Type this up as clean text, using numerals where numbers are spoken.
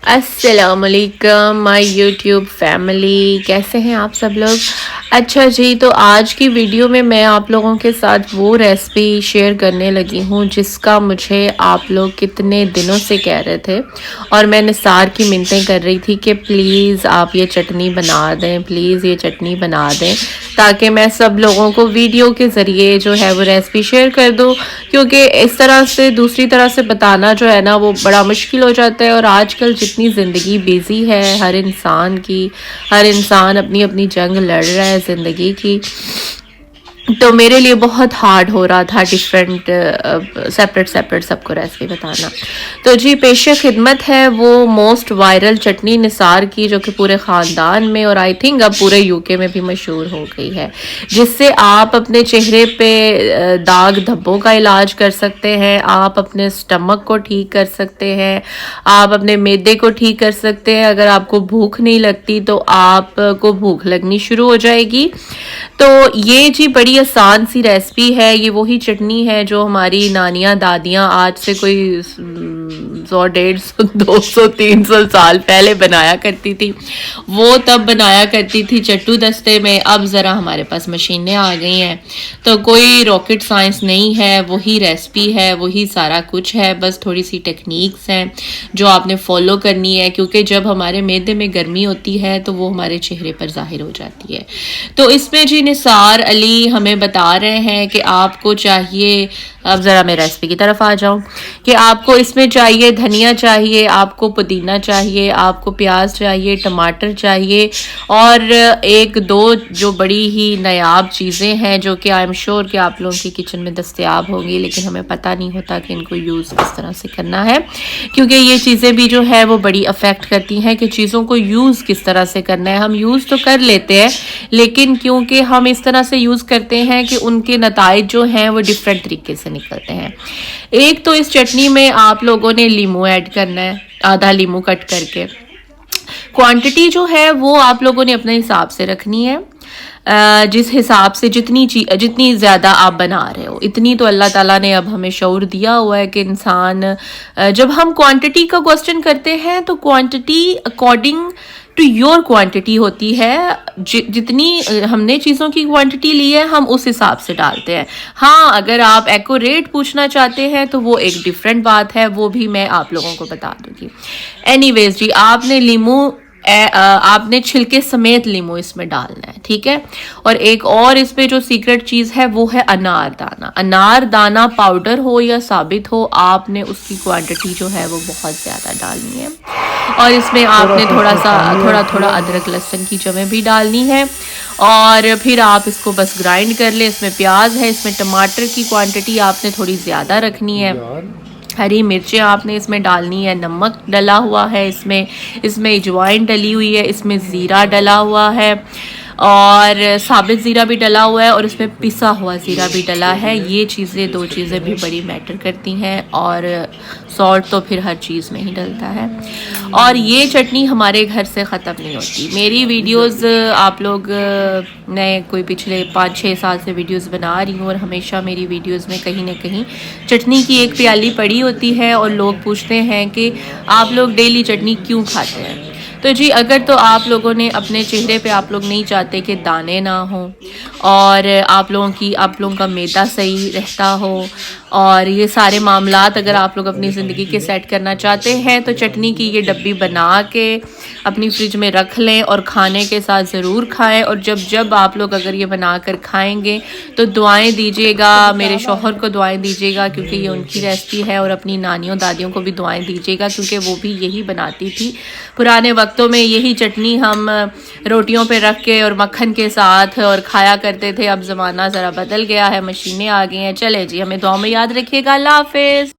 अस्सलामुअलैकुम my YouTube family, कैसे हैं आप सब लोग। अच्छा जी, तो आज की वीडियो में मैं आप लोगों के साथ वो रेसिपी शेयर करने लगी हूँ जिसका मुझे आप लोग कितने दिनों से कह रहे थे और मैं निसार की मिन्नतें कर रही थी कि प्लीज़ आप ये चटनी बना दें, प्लीज़ ये चटनी बना दें, ताकि मैं सब लोगों को वीडियो के ज़रिए जो है वो रेसिपी शेयर कर दूँ। क्योंकि इस तरह से दूसरी तरह से बताना जो है ना वो बड़ा मुश्किल हो जाता है। और आजकल जितनी ज़िंदगी बिज़ी है हर इंसान की, हर इंसान अपनी अपनी जंग लड़ रहा है ज़िंदगी की, तो मेरे लिए बहुत हार्ड हो रहा था डिफरेंट सेपरेट सेपरेट सबको रेसिपी बताना। तो जी पेश खिदमत है वो मोस्ट वायरल चटनी निसार की, जो कि पूरे ख़ानदान में और आई थिंक अब पूरे यूके में भी मशहूर हो गई है, जिससे आप अपने चेहरे पे दाग धब्बों का इलाज कर सकते हैं, आप अपने स्टमक को ठीक कर सकते हैं, आप अपने मैदे को ठीक कर सकते हैं। अगर आपको भूख नहीं लगती तो आपको भूख लगनी शुरू हो जाएगी। तो ये जी बड़ी आसान सी रेसिपी है। ये वही चटनी है जो हमारी नानियाँ दादियाँ आज से कोई 100 150 200 300 साल पहले बनाया करती थी। वो तब बनाया करती थी चट्टू दस्ते में। अब ज़रा हमारे पास मशीनें आ गई हैं, तो कोई रॉकेट साइंस नहीं है, वही रेसिपी है, वही सारा कुछ है, बस थोड़ी सी टेक्निक्स हैं जो आपने फॉलो करनी है। क्योंकि जब हमारे मैदे में गर्मी होती है तो वो हमारे चेहरे पर जाहिर हो जाती है। तो इसमें जी निसार अली हमें बता रहे हैं कि आपको चाहिए, अब ज़रा मैं रेसिपी की तरफ आ जाऊं, कि आपको इसमें चाहिए धनिया चाहिए, आपको पुदीना चाहिए, आपको प्याज चाहिए, टमाटर चाहिए और एक दो जो बड़ी ही नायाब चीज़ें हैं जो कि आई एम श्योर कि आप लोगों की किचन में दस्तयाब होंगी, लेकिन हमें पता नहीं होता कि इनको यूज़ किस तरह से करना है। क्योंकि ये चीज़ें भी जो है वो बड़ी अफेक्ट करती हैं कि चीज़ों को यूज़ किस तरह से करना है। हम यूज़ तो कर लेते हैं, लेकिन क्योंकि हम इस तरह से यूज़ करते हैं कि उनके नताइज जो हैं वो डिफरेंट तरीके से निकलते हैं। एक तो इस चटनी में आप लोगों ने लीमू ऐड करना है, आधा लीमू कट करके। क्वांटिटी जो है वो आप लोगों ने अपने हिसाब से रखनी है। जिस हिसाब से जितनी ज़्यादा आप बना रहे हो इतनी तो अल्लाह ताला ने अब हमें शऊर दिया हुआ है कि इंसान जब हम क्वांटिटी का क्वेश्चन करते हैं तो quantity according to your quantity होती है। जितनी हमने चीज़ों की क्वांटिटी ली है हम उस हिसाब से डालते हैं। हाँ, अगर आप एक्यूरेट पूछना चाहते हैं तो वो एक डिफरेंट बात है, वो भी मैं आप लोगों को बता दूंगी। एनीवेज जी, आपने लीमू आपने छिलके समेत लीमू इसमें डालना है, ठीक है। और एक और इसमें जो सीक्रेट चीज़ है वो है अनार दाना। अनार दाना पाउडर हो या साबित हो, आपने उसकी क्वांटिटी जो है वो बहुत ज़्यादा डालनी है। और इसमें आपने थोड़ा अदरक लहसुन की जमें भी डालनी है। और फिर आप इसको बस ग्राइंड कर लें। इसमें प्याज है, इसमें टमाटर की क्वांटिटी आपने थोड़ी ज़्यादा रखनी है, हरी मिर्चें आपने इसमें डालनी है, नमक डला हुआ है इसमें अजवाइन डली हुई है, इसमें ज़ीरा डला हुआ है और साबित ज़ीरा भी डला हुआ है और इसमें पिसा हुआ ज़ीरा भी डला है। ये चीज़ें, दो चीज़ें भी बड़ी मैटर करती हैं। और सॉल्ट तो फिर हर चीज़ में ही डलता है। और ये चटनी हमारे घर से ख़त्म नहीं होती। मेरी वीडियोस आप लोग, मैं कोई पिछले 5-6 साल से वीडियोस बना रही हूँ और हमेशा मेरी वीडियोस में कहीं ना कहीं चटनी की एक प्याली पड़ी होती है और लोग पूछते हैं कि आप लोग डेली चटनी क्यों खाते हैं। तो जी, अगर तो आप लोगों ने अपने चेहरे पे आप लोग नहीं चाहते कि दाने ना हो और आप लोगों का मैदा सही रहता हो और ये सारे मामलात अगर आप लोग अपनी ज़िंदगी के सेट करना चाहते हैं, तो चटनी की ये डब्बी बना के अपनी फ्रिज में रख लें और खाने के साथ ज़रूर खाएं। और जब आप लोग अगर ये बना कर खाएंगे तो दुआएं दीजिएगा, मेरे शौहर को दुआएं दीजिएगा क्योंकि ये उनकी रेसिपी है, और अपनी नानियों दादियों को भी दुआएं दीजिएगा क्योंकि वो भी यही बनाती थी। पुराने वक्तों में यही चटनी हम रोटियों पे रख के और मक्खन के साथ और खाया करते थे। अब ज़माना ज़रा बदल गया है, मशीनें आ गई हैं। चले जी, हमें दुआ में याद रखिएगा। अल्लाह हाफिज़।